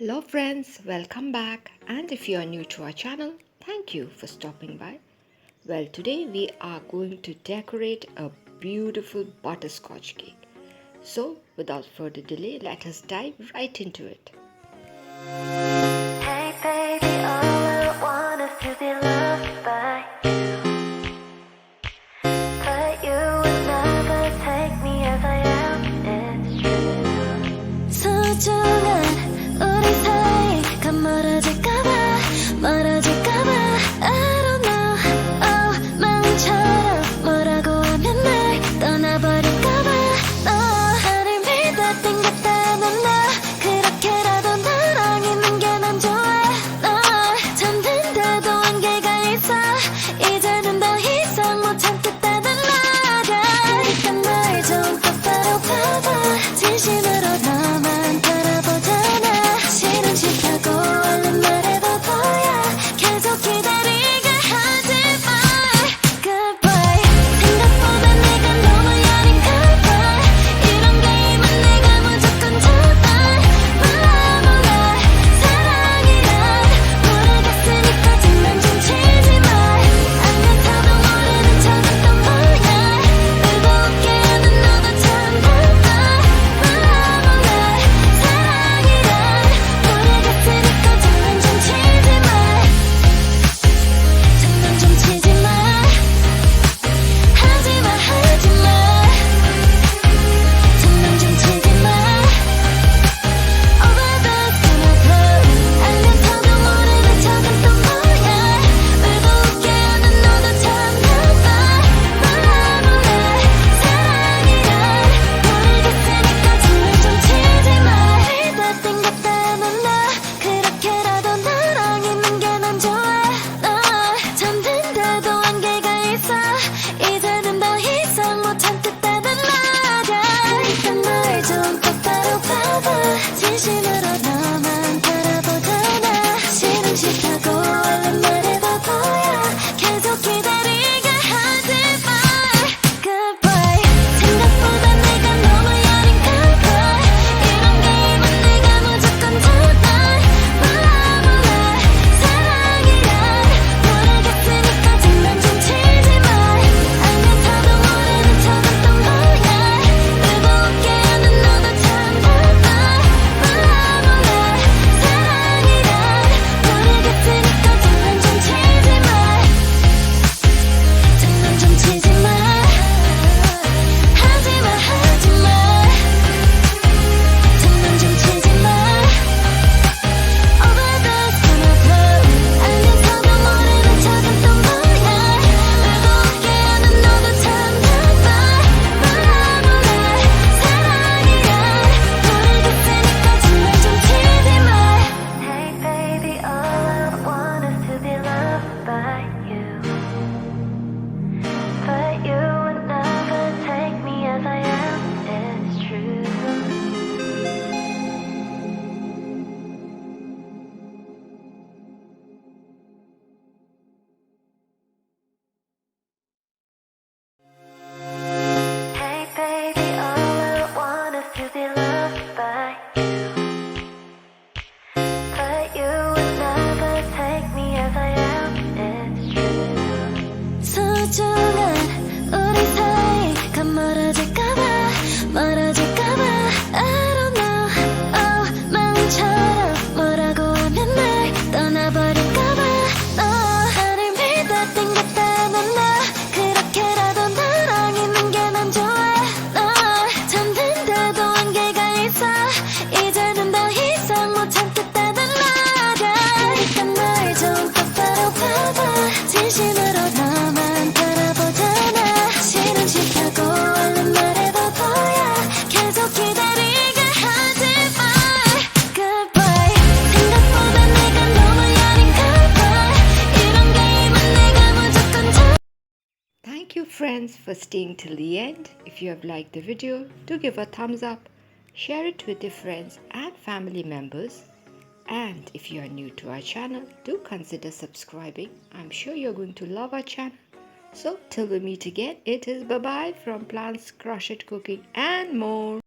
Hello friends, welcome back, and if you are new to our channel, thank you for stopping by. Well, today we are going to decorate a beautiful butterscotch cake. So without further delay, let us dive right into it. Hey baby, all I want is to be loved by you. But you would never take me as I am, it's true. 소중한 우리 사이가 멀어질까봐 I don't know. Oh, 마음처럼 뭐라고 하면 날 떠나버릴까봐 나를 믿어 땡겼다는 나 그렇게라도 나랑 있는 게 난 좋아. 널 찾는데도 한계가 있어. 이제는 더 이상 못 참겠다는 말야. 그러니까 날 좀 똑바로 봐봐. 진심으로 너만 바라보잖아. 싫은 싫다고 얼른 말해도 보여. 계속 기다리게 하지 마. Goodbye. 생각보다 내가 너무 여린가 봐. 이런 게임은 내가 무조건 잡아. 몰라 사랑이란 모르겠으니까 장난 좀 치지 마. 알면서도 모르는 척은 또 뭐야. 울고 웃게 하는 너도 참 바빠. 몰라 사랑이란 모르겠으니까 장난 좀 치지 마. 장난 좀 치지 마. 하지 마. 장난 좀 치지 마. Overdose gonna blow. 알면서도 모르는 척은 또 뭐야. 울고 웃게 하는 너도 참 나빠. 몰라 사랑이란 모르겠으니까 장난 좀 치지 마. 믿어 땡겼다는 나 그렇게라도 나랑 있는 게 난 좋아. 널 찾는데도 한계가 있어. 이제는 더 이상 못 참겠다는 말야. 그러니까 날 좀 똑바로 봐봐. 진심으로 너만 바라보잖아. 싫은 싫다고 얼른 말해도 보여. 계속 기다리게 하지 마. Goodbye. 생각보다 내가 너무 여린가 봐. 이런 게임은 내가 무조건 잡아. 몰라 사랑이란 모르겠으니까 장난 좀 치지 마. 알면서도 모르는 척은 또 뭐야. 울고 웃게 하는 너도 참 바빠. 몰라 사랑이란 모르겠으니까 장난 좀 치지 마. 장난 좀 치지 마. 하지 마. 장난 좀 치지 마. Overdose gonna blow. 알면서도 모르는 척은 또 뭐야. 울고 웃게 하는 너도 참 바빠. 몰라 사랑이란 모르겠으니까 장난 좀 치지 마. Hey baby, all I want is to be loved by you. But you would never take me as I am, it's true. Hey baby, all I want is to be loved by you. But you would never take me as I am, it's true. 소중한 우리 사이가 멀어질까봐 I don't know. Oh, 마음처럼 뭐라고 하면 날 떠나버릴까봐 너를 믿어 땡겼다는 나 그렇게라도 나랑 있는 게 난 좋아. 널 찾는데도 한계가 있어. 이제는 더 이상 못 참겠다는 말야. 그러니까 날 좀 똑바로 봐봐. 진심으로 너만 바라보잖아. 싫은 싫다고 얼른 말해도 보여. 계속 기다리게 하지 마. Goodbye. 생각보다 내가 너무 여린가 봐. 이런 게임은 내가 무조건 잡아. Thank you friends for staying till the end. If you have liked the video, do give a thumbs up, share it with your friends and family members. And if you are new to our channel, do consider subscribing. I'm sure you're going to love our channel. So till we meet again, it is bye bye from Plants, Crochet, Cooking and more.